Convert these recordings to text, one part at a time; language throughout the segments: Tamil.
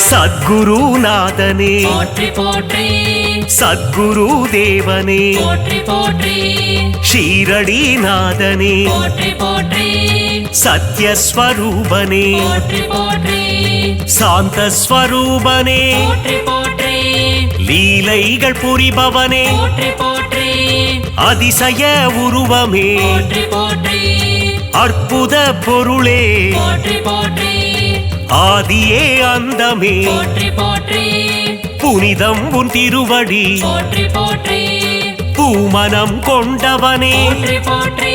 சத்குருநாதனே போற்றி போற்றி சத்குரு தேவனே போற்றி போற்றி ஷீரடிநாதனே போற்றி போற்றி சத்யஸ்வரூபனே போற்றி போற்றி சாந்தஸ்வரூபனே போற்றி போற்றி லீலைகள் புரிபவனே போற்றி போற்றி அதிசய உருவமே போற்றி போற்றி அற்புத பொருளே போற்றி போற்றி ஆதியே அந்தமே போற்றி போற்றி புனிதம் உன் திருவடி போற்றி போற்றி பூமனம் கொண்டவனே போற்றி போற்றி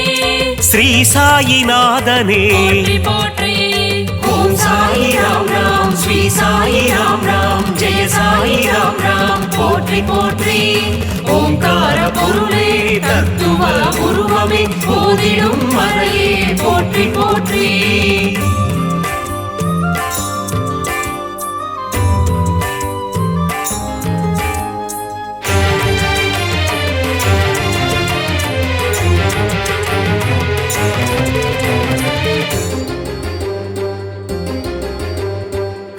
ஸ்ரீ சாயிநாதனே போற்றி போற்றி ஓம் சாயி ராம் ராம் ஸ்ரீ சாயி ராம் ராம் ஜெய சாயி ராம் ராம் போற்றி போற்றி ஓங்கார பொருளே தத்துவ உருவமே போதிடும் மறையே போற்றி போற்றி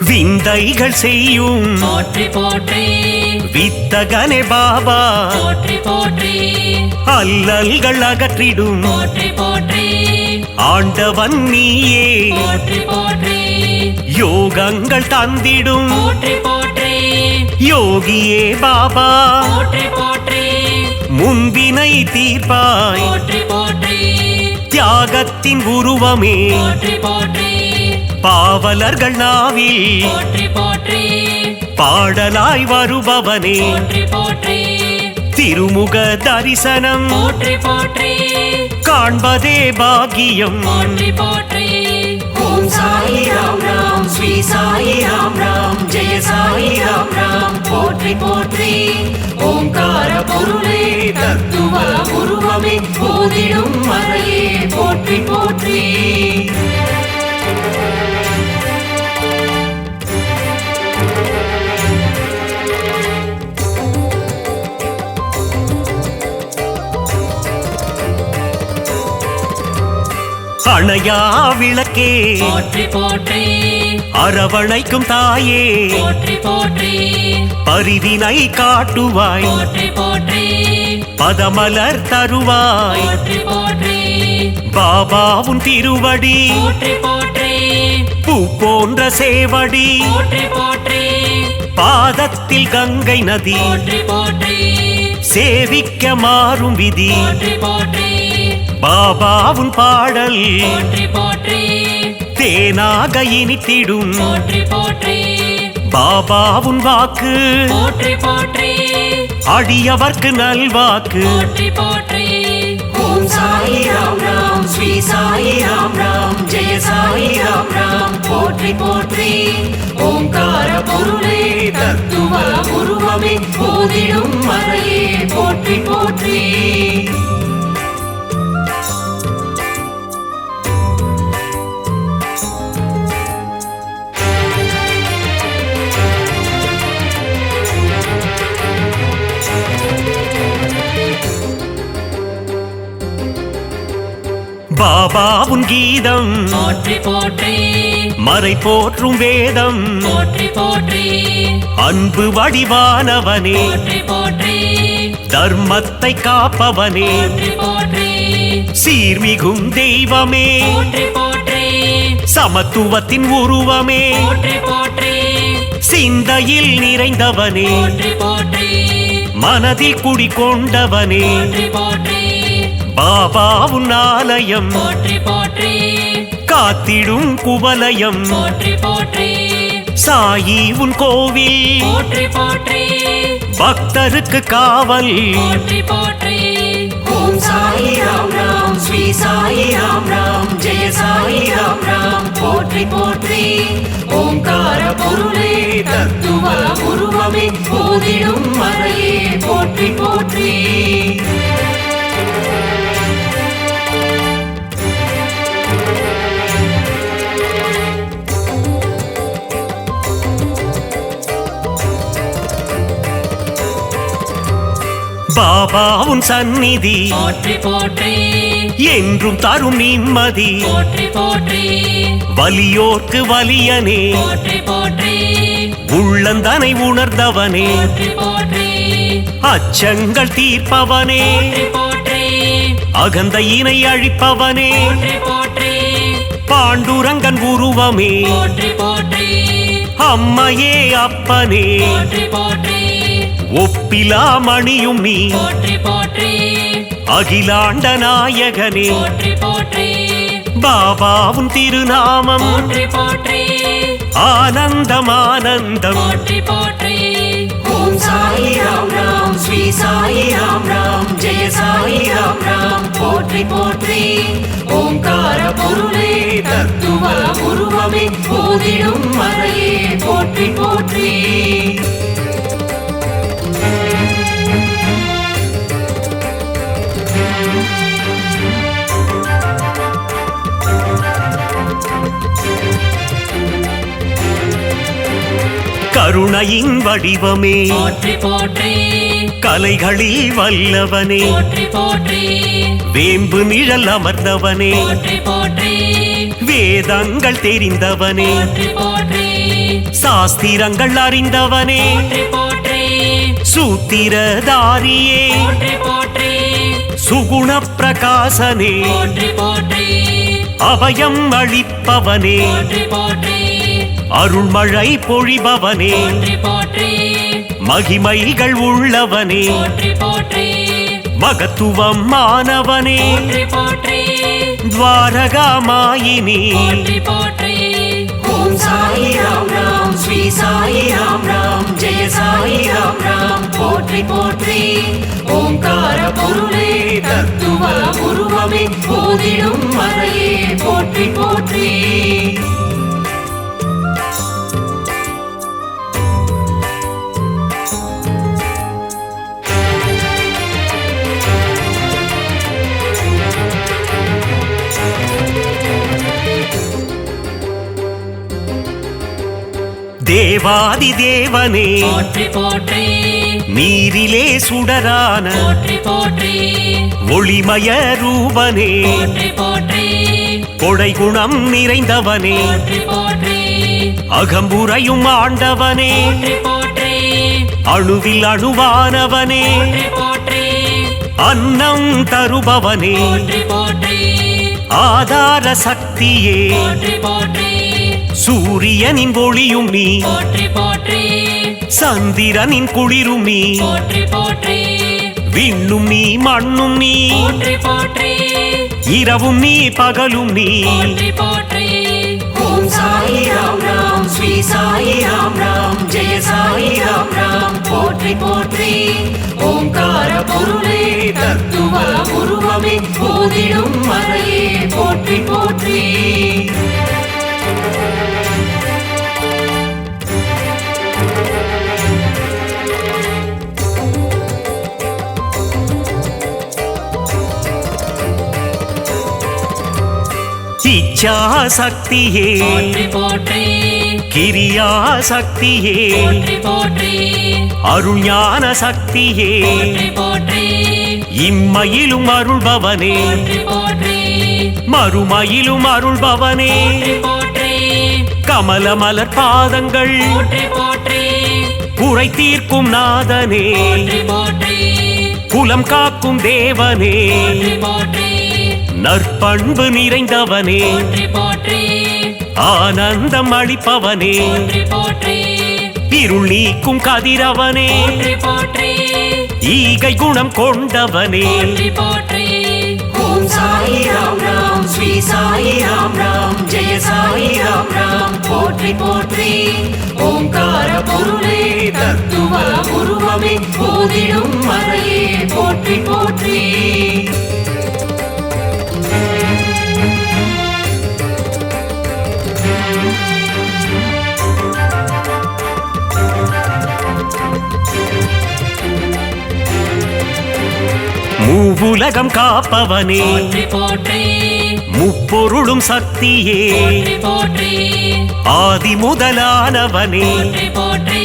விந்தைகள் செய்யும் போற்றி போற்றி வித்தகனே பாபா போற்றி போற்றி அல்லல்கள் அகற்றிடும் போற்றி போற்றி ஆண்டவன் நீயே போற்றி போற்றி யோகங்கள் தந்திடும் போற்றி போற்றி யோகியே பாபா போற்றி போற்றி முன்பினை தீர்ப்பாய் போற்றி போற்றி தியாகத்தின் உருவமே போற்றி போற்றி பாவலர்கள் நாவில் போற்றி போற்றி பாடலாய் வருபவனே போற்றி போற்றி திருமுக தரிசனம் போற்றி போற்றி காண்பதே பாக்கியம் போற்றி போற்றி ஓம் சாயி ராம் ராம் ஸ்ரீ சாயி ராம் ராம் ஜெய சாயி ராம் ராம் போற்றி போற்றி ஓங்கார பொருளே தத்துவ உருவமே போதிடும் மறையே போற்றி போற்றி அணையா விளக்கே போற்றி போற்றி அரவணைக்கும் தாயே போற்றி போற்றி பரிவினை காட்டுவாய் போற்றி போற்றி பதமலர் தருவாய் போற்றி போற்றி பாபாவும் திருவடி போற்றி போற்றி பூ போன்ற சேவடி போற்றி போற்றி பாதத்தில் கங்கை நதி போற்றி போற்றி சேவிக்க மாறும் விதி போற்றி போற்றி பாபாவும் பாடல் போற்றி போற்றி தேனாக இனித்திடும் போற்றி போற்றி பாபாவும் வாக்கு போற்றி போற்றி அடியவர்க்கு நல்வாக்கு போற்றி போற்றி ஓம் சாயி ராம் ராம் ஸ்ரீ சாயி ராம் ராம் ஜெய சாயி ராம் ராம் போற்றி போற்றி ஓங்கார பொருளே தத்துவ உருவமே போதிடும் மறையே போற்றி போற்றி பாபாவும் கீதம் போற்றி போற்றி மறை போற்றும் வேதம் போற்றி போற்றி அன்பு வடிவானவனே போற்றி போற்றி தர்மத்தை காப்பவனே போற்றி போற்றி சீர்மிகும் தெய்வமே போற்றி போற்றி சமத்துவத்தின் உருவமே போற்றி போற்றி சிந்தையில் நிறைந்தவனே போற்றி போற்றி மனதில் குடிகொண்டவனே போற்றி போற்றி பாபாவும் ஆலயம் போற்றி போற்றி காத்திடும் குவலயம் போற்றி போற்றி சாயி உன் கோவில் போற்றி போற்றி பக்தருக்கு காவல் போற்றி போற்றி ஓம் சாயி ராம் ராம் ஸ்ரீ சாயி ராம் ராம் ஜெய சாயி ராம் ராம் போற்றி போற்றி ஓங்கார பொருளே தத்துவ உருவமே போதிடும் மறையே போற்றி போற்றி பாபாவும் சந்நிதி போற்றி போற்றி என்றும் தரும் நிம்மதி போற்றி போற்றி வலியோர்க்கு வலியனே போற்றி போற்றி உள்ளந்தனை உணர்ந்தவனே போற்றி போற்றி அச்சங்கள் தீர்ப்பவனே போற்றி போற்றி அகந்தையினை அழிப்பவனே போற்றி போற்றி பாண்டுரங்கன் உருவமே போற்றி போற்றி அம்மையே அப்பனே போற்றி போற்றி ஒப்பிலா மணியும் நீ போற்றி போற்றி அகிலாண்ட நாயகனே போற்றி போற்றி பாபாவும் திருநாமம் போற்றி போற்றி ஆனந்தம் ஆனந்தம் போற்றி போற்றி ஓம் சாயி ராம் ராம் ஸ்ரீ சாயி ராம் ராம் ஜெய சாயி ராம் ராம் போற்றி போற்றி ஓங்கார பொருளே தத்துவ உருவமே போதிடும் மறையே போற்றி போற்றி கருணையின் வடிவமே போற்றி போற்றி கலைகளில் வல்லவனே போற்றி போற்றி வேம்பு நிழல் அமர்ந்தவனே போற்றி போற்றி வேதங்கள் தெரிந்தவனே போற்றி போற்றி சாஸ்திரங்கள் அறிந்தவனே போற்றி போற்றி சூத்திரதாரியே போற்றி போற்றி சுகுண பிரகாசனே போற்றி போற்றி அபயம் அளிப்பவனே போற்றி போற்றி அருள்மழை பொழிபவனே போற்றி போற்றி மகிமைகள் உள்ளவனே போற்றி போற்றி மகத்துவம் மாணவனே போற்றி போற்றி துவாரகாமாயினி போற்றி போற்றி ஓம் சாயி ராம் ராம் ஸ்ரீ சாயி ராம் ராம் ஜெய சாயி ராம் ராம் போற்றி போற்றி ஓங்கார பொருளே தத்துவ உருவமே போதிடும் மறையே போற்றி போற்றி தேவாதி தேவனே போற்றி போற்றி நீரிலே சுடரான போற்றி போற்றி ஒளிமய ரூபனே போற்றி போற்றி கொடை குணம் நிறைந்தவனே போற்றி போற்றி அகம்புரையும் ஆண்டவனே போற்றி போற்றி அணுவில் அணுவானவனே போற்றி போற்றி அன்னம் தருபவனே போற்றி போற்றி ஆதார சக்தியே போற்றி போற்றி சூரியனின் ஒளியும் நீ போற்றி போற்றி சந்திரனின் குளிரும் நீ போற்றி போற்றி விண்ணும் நீ மண்ணும் நீ போற்றி போற்றி இரவும் நீ பகலும் நீ போற்றி போற்றி ஓம் சாயி ராம் ராம் ஸ்ரீ சாயி ராம் ராம் ஜெய சாயி ராம் ராம் போற்றி போற்றி ஓங்கார பொருளே தத்துவ உருவமே போதிடும் மறையே போற்றி போற்றி இச்சா சக்தியே போற்றி போற்றி கிரியா சக்தியே போற்றி போற்றி அருள் ஞான சக்தியே போற்றி போற்றி இம்மையிலும் அருள்பவனே போற்றி போற்றி மறுமையிலும் அருள்பவனே போற்றி போற்றி கமல மலர் பாதங்கள் போற்றி போற்றி குறை தீர்க்கும் நாதனே போற்றி போற்றி குலம் காக்கும் தேவனே போற்றி போற்றி நற்பண்பு நிறைந்தவனே போற்றி போற்றி ஆனந்தம் அளிப்பவனே போற்றி போற்றி இருள் நீக்கும் கதிரவனே போற்றி போற்றி ஈகை குணம் கொண்டவனே போற்றி போற்றி ஓம் சாயி ராம் ராம் ஸ்ரீ சாயி ராம் ராம் ஜெய சாயி ராம் ராம் போற்றி போற்றி ஓங்கார பொருளே தத்துவ உருவமே போதிடும் மறையே போற்றி போற்றி மூவுலகம் காப்பவனே போற்றி போற்றி முப்பொருளும் சக்தியே போற்றி போற்றி ஆதி முதலானவனே போற்றி போற்றி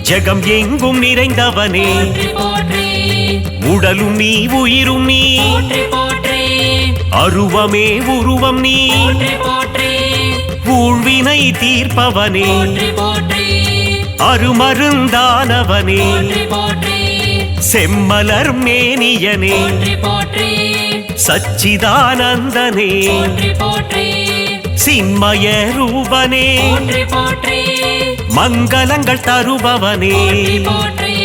ஜெகம் எங்கும் நிறைந்தவனே போற்றி போற்றி உடலும் நீ உயிரும் நீ போற்றி போற்றி அருவமே உருவம் நீ போற்றி போற்றி ஊழ்வினை தீர்ப்பவனே போற்றி போற்றி அருமருந்தானவனே போற்றி போற்றி செம்மலர் மேனியனே போற்றி போற்றி சச்சிதானந்தனே போற்றி போற்றி சின்மய ரூபனே போற்றி போற்றி மங்களங்கள் தருபவனே போற்றி போற்றி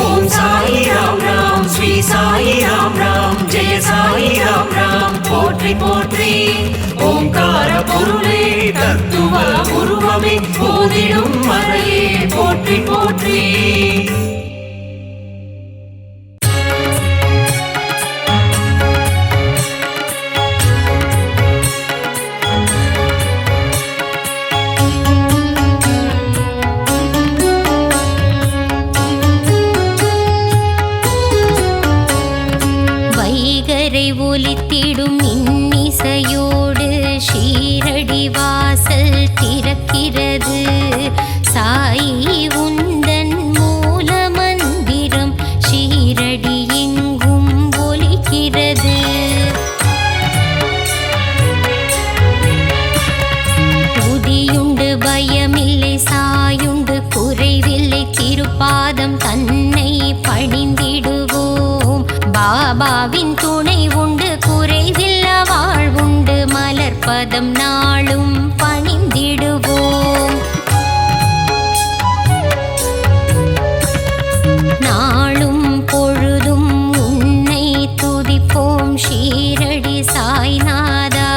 ஓம் சாயி ராம் ராம் ஸ்ரீ சாயி ராம் ராம் ஜெய சாயி ராம் ராம் போற்றி போற்றி ஓங்கார பொருளே தத்துவ உருவமே போதிடும் மறையே போற்றி போற்றி ஒலித்திடும் இன்னிசையோடு ஷீரடி வாசல் திறக்கிறது. சாயி உந்தன் மூல மந்திரம் ஷீரடி எங்கும் ஒலிக்கிறது. உதியுண்டு பயமில்லை, சாயுண்டு குறைவில்லை, திருப்பாதம் தன்னை பணிந்திடுவோம். பாபாவின் துணை உண்டு, குறைவில்ல வாழ்வுண்டு, மலர்பதம் நாளும் பணிந்திடுவோம். நாளும் பொழுதும் உன்னை துதிப்போம் ஷீரடி சாய்நாதா.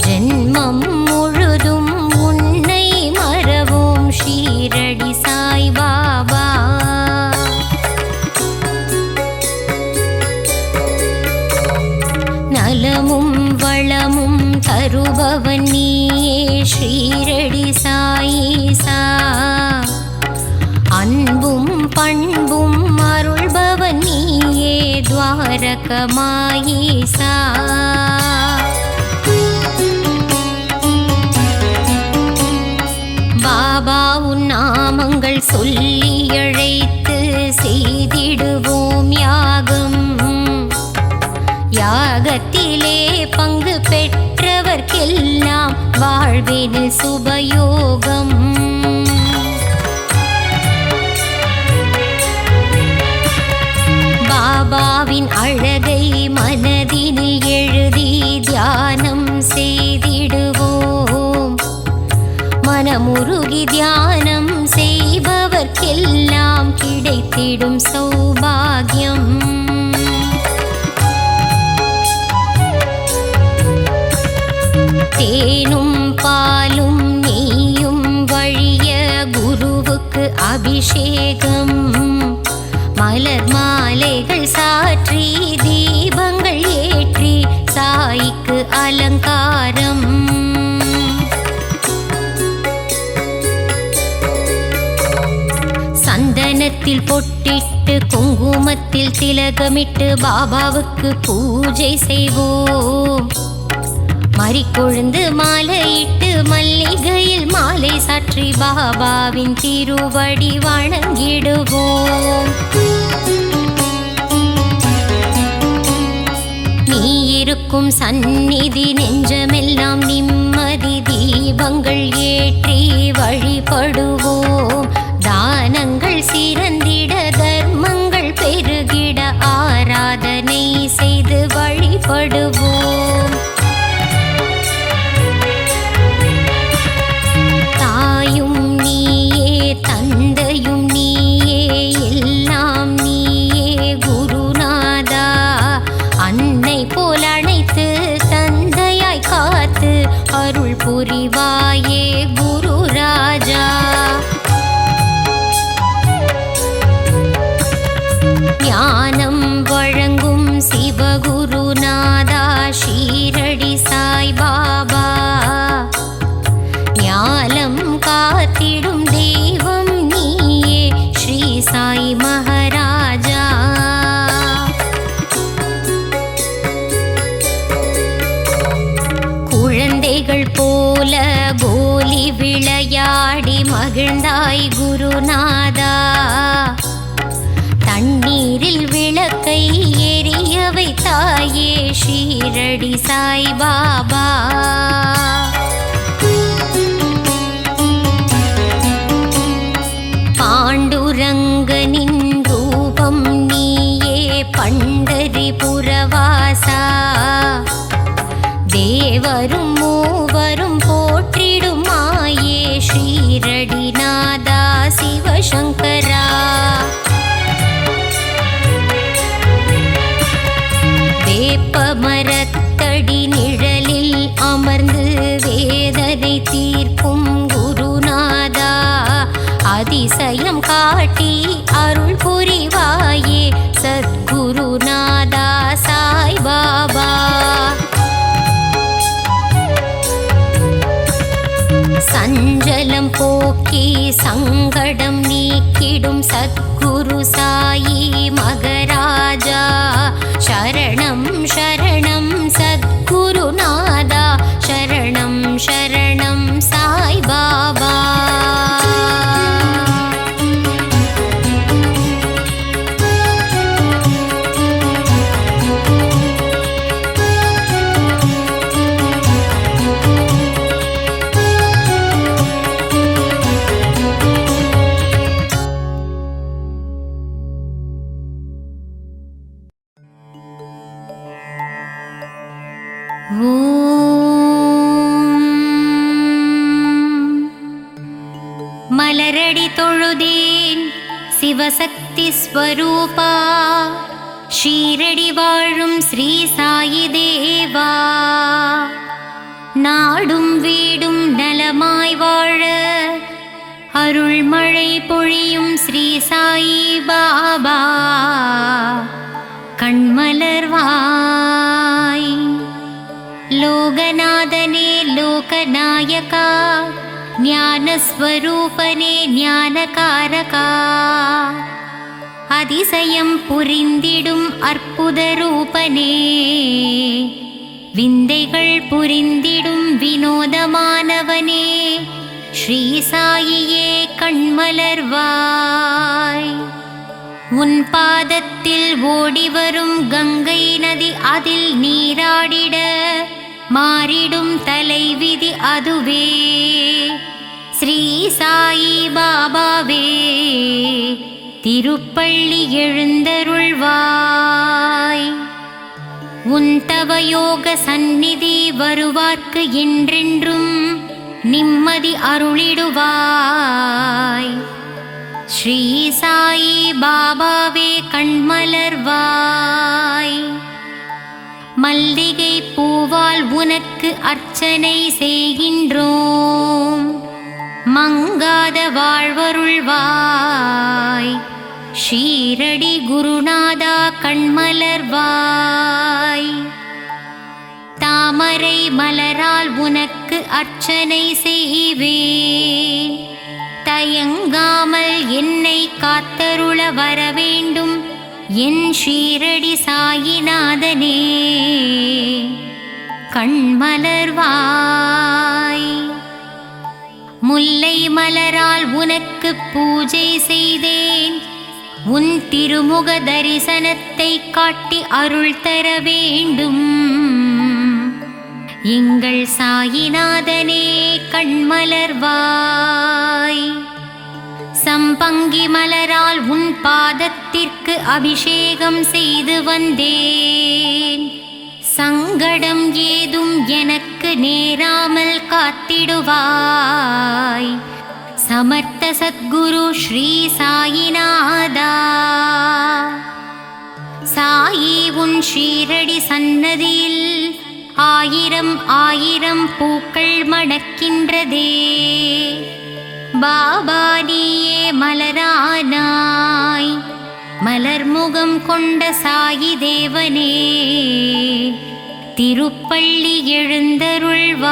ஜென்மம் முழுதும் உன்னை மறவோம் ஷீரடி சாய் பாபா. நலமும் வளமும் தருபவன் நீயே ஷீரடி சாயீசா. அன்பும் பண்பும் அருள்பவன் நீயே துவாரகமாயீசா. பாபா உன் நாமங்கள் சொல்லி அழைத்து செய்திடுவோம் யாகம். யாகத்திலே பங்கு பெற்றவர்க்கெல்லாம் வாழ்வினில் சுபயோகம். பாபாவின் அழகை மனதினில் எழுதி தியானம் செய்திடுவோம். மனமுருகி தியானம் செய்பவர்க்கெல்லாம் கிடைத்திடும் சௌபாகியம். தேனும் பாலும் நெய்யும் வழிய குருவுக்கு அபிஷேகம். மலர் மாலைகள் சாற்றி தீபங்கள் ஏற்றி சாய்க்கு அலங்காரம். சந்தனத்தில் பொட்டிட்டு குங்குமத்தில் திலகமிட்டு பாபாவுக்கு பூஜை செய்வோம். மறிக்கொழுந்து மாலையிட்டு மல்லிகையில் மாலை சாற்றி பாபாவின் திருவடி வணங்கிடுவோம். நீ இருக்கும் சந்நிதி நெஞ்சமெல்லாம் நிம்மதி. தீபங்கள் ஏற்றி வழிபடுவோம். தானங்கள் சிறந்திட தர்மங்கள் பெருகிட ஆராதனை செய்து வழிபடுவோம். தாயும் நீயே, தந்தையும் நீயே, எல்லாம் நீயே குருநாதா. அன்னை போல் அணைத்து தந்தையாய் காத்து அருள் புரிவாயே குரு ராஜா. ஞானம் வழங்கும் சிவகுருநாதா ஷீரடி சாய் பாபா. ஞானம் காத்திடும் தெய்வம் நீயே ஸ்ரீ சாய் மகாராஜா. குழந்தைகள் போல கோலி விளையாடி மகிழ்ந்தாய் குருநாதா. தண்ணீரில் விளக்கை எரிய வைத்தாயே ஷீரடி சாய் பாபா. சிவசங்கரா. வேப்பமரத்தடி நிழலில் அமர்ந்து வேதனை தீர்க்கும் குருநாதா, அதிசயம் காட்டி அருள் புரிவாயே சத்குருநாதா சாய்பாபா. சஞ்சலம் போக்கி சங்கடம் நீக்கிடும் சத்குரு சாயி மகராஜா, சரணம் சரணம் சத்குருநாதா, சரணம் சரணம் சாய்பாபா. மலரடி தொழுதேன் சிவசக்தி ஸ்வரூபா, ஷீரடி வாழும் ஸ்ரீ சாயி தேவா. நாடும் வீடும் நலமாய் வாழ அருள்மழை பொழியும் ஸ்ரீ சாயி பாபா, கண்மலர்வாய். லோகநாதனே லோகநாயகா, ஞானஸ்வரூபனே ஞானகாரகா, அதிசயம் புரிந்திடும் அற்புத ரூபனே, விந்தைகள் புரிந்திடும் வினோதமானவனே, ஸ்ரீ சாயியே கண்மலர்வாய். உன் பாதத்தில் ஓடிவரும் கங்கை நதி அதில் நீராடிட மாறிடும் தலைவிதி அதுவே ஸ்ரீ சாயி பாபாவே. திருப்பள்ளி எழுந்தருள்வாய். உன் தவயோக சந்நிதி வருவார்க்கு என்றென்றும் நிம்மதி அருளிடுவாய். ஸ்ரீ சாயி பாபாவே கண்மலர்வாய். மல்லிகை பூவால் உனக்கு அர்ச்சனை செய்கின்றோம், மங்காத வாழ்வருள்வாய். ஷீரடி குருநாதா கண்மலர்வாய். தாமரை மலரால் உனக்கு அர்ச்சனை செய்வேன், தயங்காமல் என்னை காத்தருள வரவேண்டும் என் ஷீரடி சாயிநாதனே கண்மலர்வாய். முல்லை மலரால் உனக்கு பூஜை செய்தேன், உன் திருமுக தரிசனத்தை காட்டி அருள் தர வேண்டும் எங்கள் சாயிநாதனே கண்மலர்வாய். சம்பங்கி மலரால் உன் பாதத்திற்கு அபிஷேகம் செய்து வந்தேன், சங்கடம் ஏதும் எனக்கு நேராமல் காத்திடுவாய். சமர்த்த சத்குரு ஸ்ரீ சாயிநாதா. சாயி உன் ஷீரடி சன்னதியில் ஆயிரம் ஆயிரம் பூக்கள் மணக்கின்றதே. பாபா நீயே மலரானாய், மலர்முகம் கொண்ட சாயி தேவனே திருப்பள்ளி எழுந்தருள்வாய்.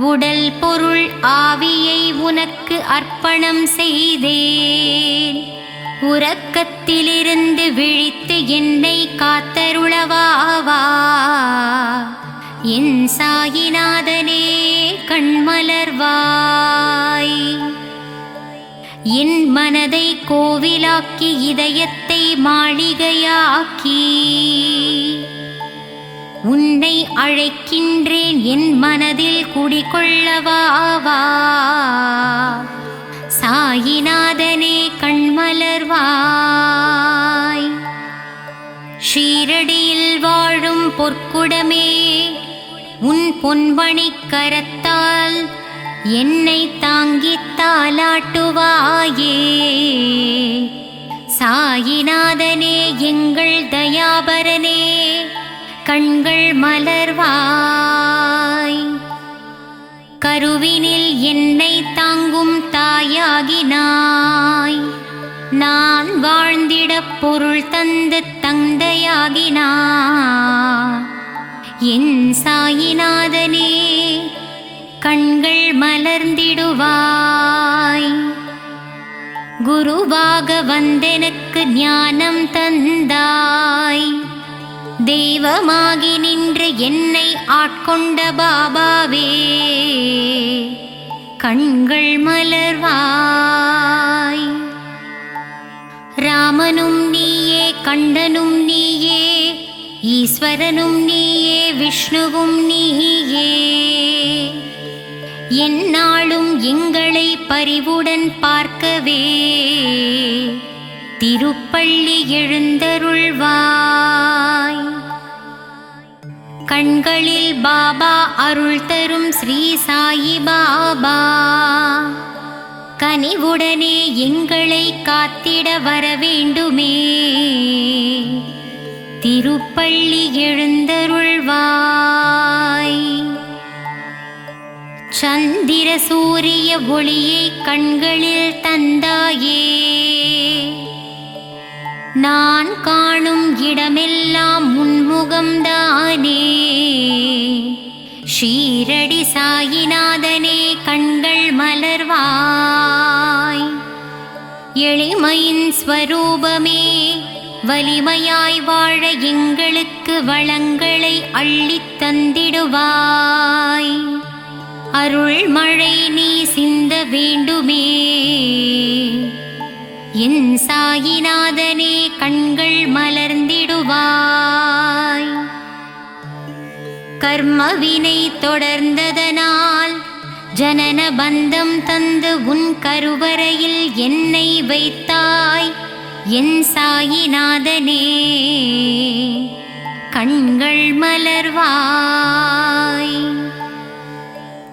உடல் பொருள் ஆவியை உனக்கு அர்ப்பணம் செய்தேன், உறக்கத்திலிருந்து விழித்து என்னை காத்தருளவாவா என் சாயிநாதனே கண்மலர்வாய். என் மனதை கோவிலாக்கி இதயத்தை மாளிகையாக்கி உன்னை அழைக்கின்றேன், என் மனதில் குடிகொள்ளவாவா சாயிநாதனே கண்மலர்வாய். ஷீரடியில் வாழும் பொற்குடமே, உன் பொன்மணிக் கரத்தால் என்னை தாங்கித் தாலாட்டுவாயே. சாயிநாதனே எங்கள் தயாபரனே கண்கள் மலர்வாய். கருவினில் என்னை தாங்கும் தாயாகினாய். நான் வாழ்ந்திடப் பொருள் தந்து தந்தையாகினாய். என் சாயிநாதனே கண்கள் மலர்ந்திடுவாய். குருவாக வந்தெனக்கு ஞானம் தந்தாய். தெய்வமாகி நின்று என்னை ஆட்கொண்ட பாபாவே கண்கள் மலர்வாய். ராமனும் நீயே, கண்டனும் நீயே, ஈஸ்வரனும் நீயே, விஷ்ணுவும் நீயே. எந்நாளும் எங்களை பரிவுடன் பார்க்கவே திருப்பள்ளி எழுந்தருள்வாய். கண்களில் பாபா அருள் தரும் ஸ்ரீ சாயி பாபா கனிவுடனே எங்களை காத்திட வரவேண்டுமே. திருப்பள்ளி எழுந்தருள்வாய். சந்திர சூரிய ஒளியை கண்களில் தந்தாயே. நான் காணும் இடமெல்லாம் உன்முகம்தானே. ஷீரடி சாயிநாதனே கண்கள் மலர்வாய். எளிமையின் ஸ்வரூபமே வலிமையாய் வாழ எங்களுக்கு வளங்களை அள்ளித் தந்திடுவாய். அருள் மழை நீ சிந்த வேண்டுமே. என் சாயிநாதனே கண்கள் மலர்ந்திடுவாய். கர்மவினை தொடர்ந்ததனால் ஜனன பந்தம் தந்து உன் கருவறையில் என்னை வைத்தாய். என் சாயிநாதனே கண்கள் மலர்வாய்.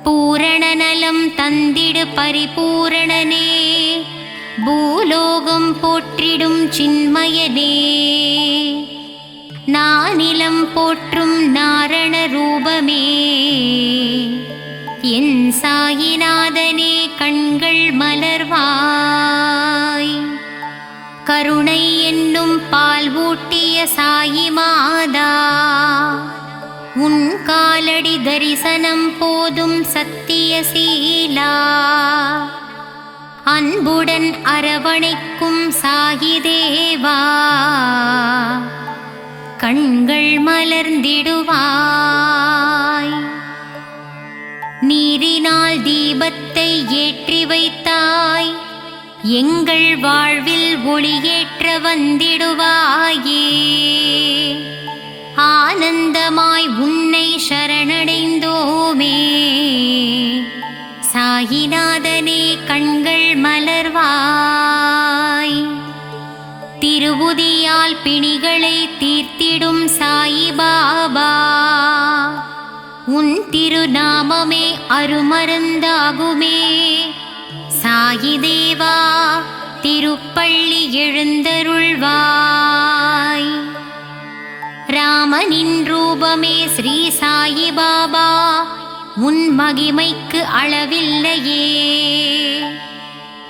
பூரண நலம் தந்திடு பரிபூரணனே. பூலோகம் போற்றிடும் சின்மயனே. நானிலம் போற்றும் நாரண ரூபமே. என் சாயிநாதனே கண்கள் மலர்வாய். கருணை என்னும் பால் ஊட்டிய சாயி மாதா உன் காலடி தரிசனம் போதும் சத்தியசீலா. அன்புடன் அரவணைக்கும் சாயி தேவா கண்கள் மலர்ந்திடுவாய். நீரினால் தீபத்தை ஏற்றி வைத்தாய். எங்கள் வாழ்வில் ஒளியேற்ற வந்திடுவாயே. ஆனந்தமாய் உன்னை சரணடைந்தோமே. சாயிநாதனே கண்கள் மலர்வாய். திருவுதியால் பிணிகளை தீர்த்திடும் சாயி பாபா உன் திருநாமமே அருமருந்தாகுமே. சாயி தேவா திருப்பள்ளி எழுந்தருள்வாய். ராமனின் ரூபமே ஸ்ரீ சாயி பாபா உன் மகிமைக்கு அளவில்லையே.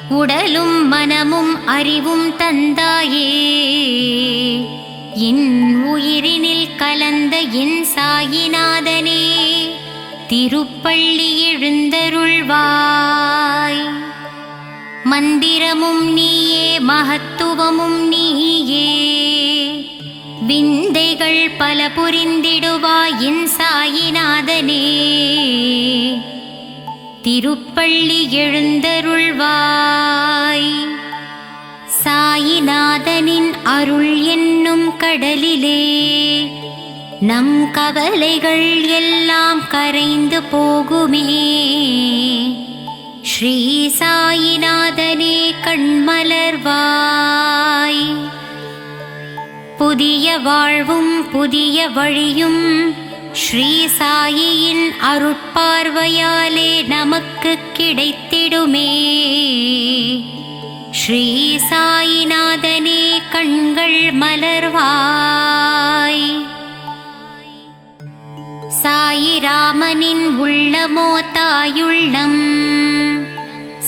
உடலும் மனமும் அறிவும் தந்தாயே. என் உயிரினில் கலந்த என் சாயிநாதனே திருப்பள்ளி எழுந்தருள்வாய். மந்திரமும் நீயே, மகத்துவமும் நீயே. விந்தைகள் பல புரிந்திடுவாய் என் சாயிநாதனே திருப்பள்ளி எழுந்தருள்வாய். சாயிநாதனின் அருள் என்னும் கடலிலே நம் கவலைகள் எல்லாம் கரைந்து போகுமே. ஸ்ரீ சாயிநாதனே கண்மலர்வாய். புதிய வாழ்வும் புதிய வழியும் ஸ்ரீ சாயியின் அருட்பார்வையாலே நமக்கு கிடைத்திடுமே. ஸ்ரீ சாயிநாதனே கண்கள் மலர்வாய். சாயிராமனின் உள்ளமோ தாயுள்ளம்,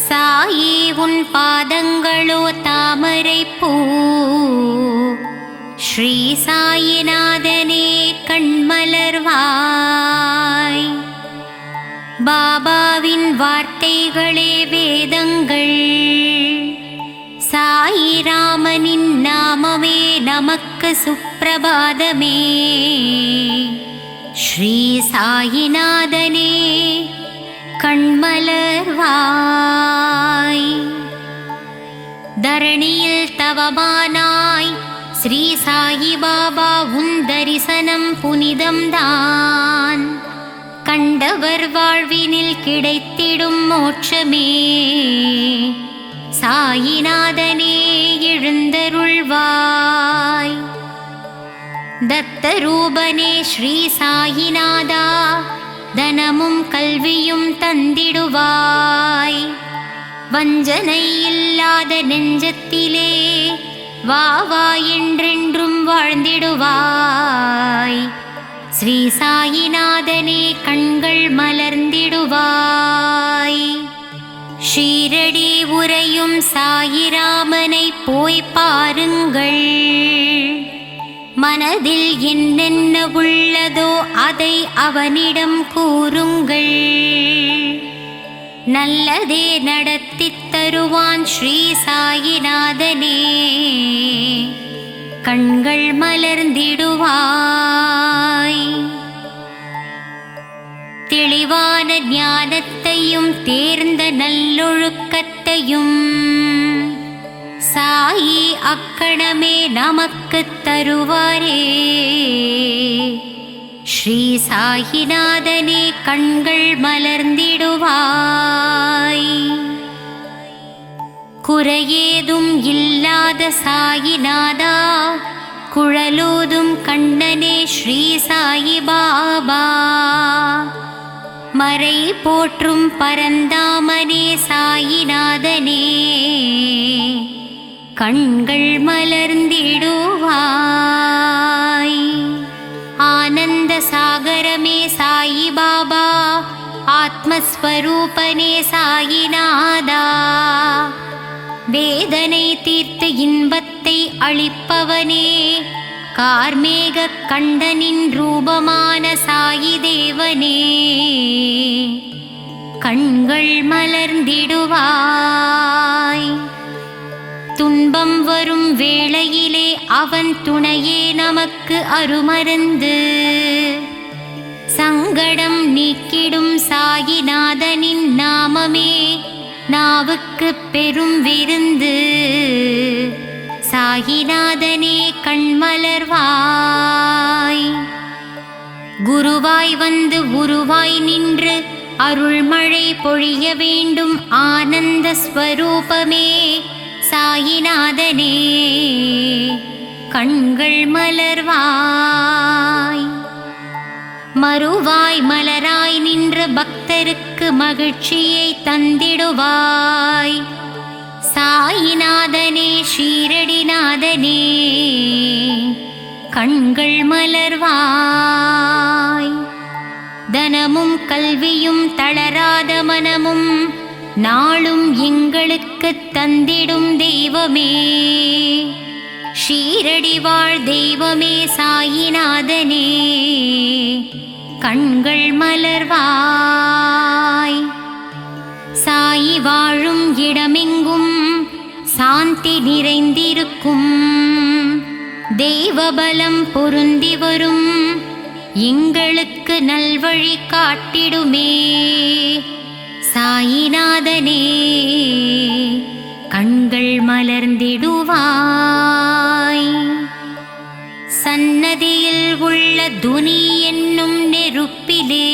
சாயி உன் பாதங்களோ தாமரை பூ. ஸ்ரீ சாயிநாதனே கண்மலர்வாய். பாபாவின் வார்த்தைகளே வேதங்கள், சாயிராமனின் நாமமே நமக்கு சுப்பிரபாதமே. ஸ்ரீ சாயிநாதனே கண்மலர்வாய். தரணியில் தவமானாய் ஸ்ரீ சாயி பாபா, உன் தரிசனம் புனிதம்தான். கண்டவர் வாழ்வினில் கிடைத்திடும் மோட்சமே. சாயிநாதனே எழுந்தருள்வாய். தத்தரூபனே ஸ்ரீ சாயிநாதா, தனமும் கல்வியும் தந்திடுவாய். வஞ்சனை இல்லாத நெஞ்சத்திலே வா வா என்றென்றும் வாழ்ந்திடுவாய். ஸ்ரீ சாயிநாதனே கண்கள் மலர்ந்திடுவாய். ஷீரடி உறையும் சாயிராமனை போய் பாருங்கள். மனதில் என்னென்ன உள்ளதோ அதை அவனிடம் கூறுங்கள். நல்லதே நடத்தித் தருவான் ஸ்ரீ சாயிநாதனே. கண்கள் மலர்ந்திடுவாய். தெளிவான ஞானத்தையும் தேர்ந்த நல்லொழுக்கத்தையும் சாயி அக்கணமே நமக்கு தருவாரே. ஸ்ரீ சாயிநாதனே கண்கள் மலர்ந்திடுவாய். குறையேதும் இல்லாத சாயிநாதா, குழலூதும் கண்ணனே ஸ்ரீ சாயி பாபா. மறை போற்றும் பரந்தாமனே சாயிநாதனே, கண்கள் மலர்ந்திடுவாய். ஆனந்த சாகரமே சாயி பாபா, ஆத்மஸ்வரூபனே சாயிநாதா. வேதனை தீர்த்து இன்பத்தை அளிப்பவனே, கார்மேக கண்டனின் ரூபமான சாயி தேவனே. கண்கள் மலர்ந்திடுவாய். துன்பம் வரும் வேளையிலே அவன் துணையே நமக்கு அருமருந்து. சங்கடம் நீக்கிடும் சாயிநாதனின் நாமமே நாவுக்கு பெரும் விருந்து. சாயிநாதனே கண்மலர்வாய். குருவாய் வந்து உருவாய் நின்று அருள்மழை பொழிய வேண்டும் ஆனந்த ஸ்வரூபமே சாயிநாதனே. கண்கள் மலர்வாய். மறுவாய் மலராய் நின்ற பக்தருக்கு மகிழ்ச்சியை தந்திடுவாய். சாயிநாதனே ஷீரடிநாதனே, கண்கள் மலர்வாய். தனமும் கல்வியும் தளராத மனமும் நாளும் எங்களுக்கு தந்திடும் தெய்வமே. ஷீரடி வாழ் தெய்வமே சாயிநாதனே, கண்கள் மலர்வாய். சாயி வாழும் இடமெங்கும் சாந்தி நிறைந்திருக்கும். தெய்வபலம் பொருந்தி வரும் எங்களுக்கு நல்வழி காட்டிடுமே. சாயிநாதனே கண்கள் மலர்ந்திடுவாய். சன்னதியில் உள்ள துனி என்னும் நெருப்பிலே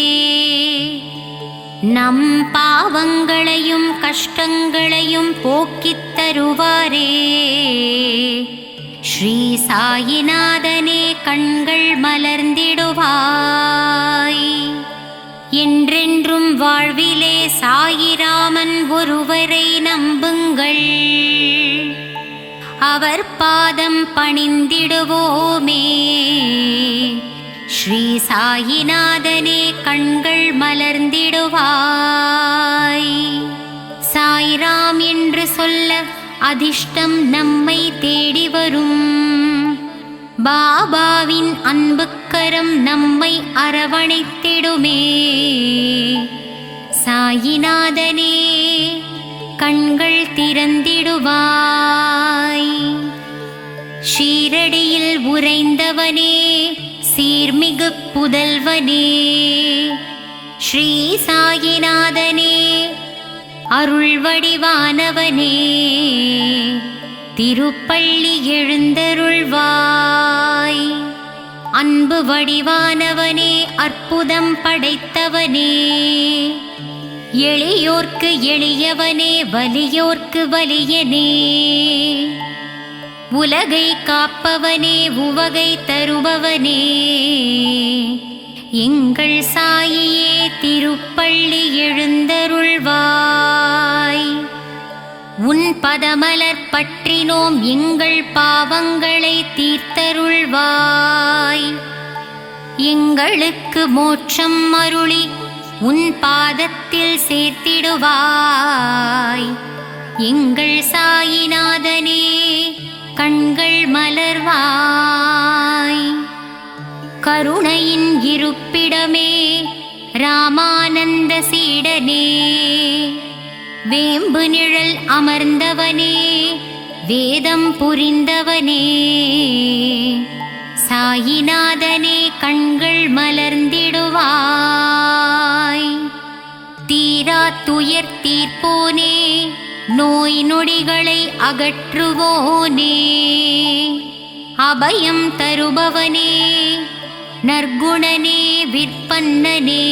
நம் பாவங்களையும் கஷ்டங்களையும் போக்கித் தருவாரே. ஸ்ரீ சாயிநாதனே கண்கள் மலர்ந்திடுவாய். என்றென்றும் வாழ்விலே சாயிராமன் ஒருவரை நம்புங்கள். அவர் பாதம் பணிந்திடுவோமே. ஸ்ரீ சாயிநாதனே கண்கள் மலர்ந்திடுவாய். சாய்ராம் என்று சொல்ல அதிர்ஷ்டம் நம்மை தேடி வரும். பாபாவின் அன்புக்கரம் நம்மை அரவணைத்திடுமே. சாயிநாதனே கண்கள் திறந்திடுவாய். ஷீரடியில் உறைந்தவனே சீர்மிகு புதல்வனே ஸ்ரீ சாயிநாதனே அருள் வடிவானவனே திருப்பள்ளி எழுந்தருள்வாய். அன்பு வடிவானவனே அற்புதம் படைத்தவனே எளியோர்க்கு எளியவனே வலியோர்க்கு வலியனே உலகை காப்பவனே உவகை தருபவனே எங்கள் சாயியே திருப்பள்ளி எழுந்தருள்வாய். உன் பதமலர் பற்றினோம் எங்கள் பாவங்களை தீர்த்தருள்வாய். எங்களுக்கு மோட்சம் அருளி உன் பாதத்தில் சேர்த்திடுவாய். எங்கள் சாயிநாதனே கண்கள் மலர்வாய். கருணையின் இருப்பிடமே ராமானந்த சீடனே வேம்பு நிழல் அமர்ந்தவனே வேதம் புரிந்தவனே சாயிநாதனே கண்கள் மலர்ந்திடுவாய். தீரா துயர் தீர்ப்போனே நோய் நொடிகளை அகற்றுவோனே அபயம் தருபவனே நற்குணனே விற்பன்னனே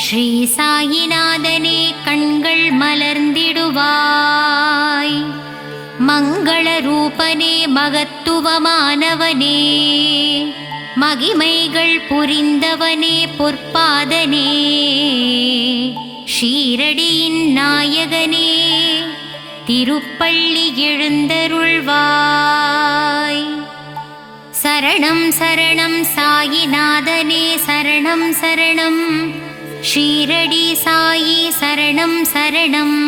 ஸ்ரீ சாயிநாதனே கண்கள் மலர்ந்திடுவாய். மங்கள ரூபனே மகத்துவமானவனே மகிமைகள் புரிந்தவனே பொற்பாதனே ஷீரடியின் நாயகனே திருப்பள்ளி எழுந்தருள்வாய். சரணம் சரணம் சாயிநாதனே சரணம் சரணம் ஷீரடி சாயி சரணம் சரணம்.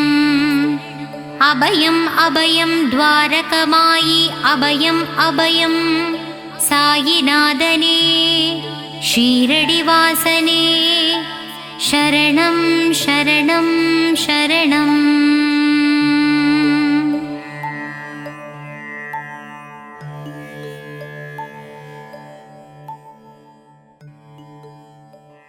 அபயம் அபயம் துவாரகமாயி அபயம் அபயம் சாயிநாதனே ஷீரடி வாசனே சரணம் சரணம் சரணம்.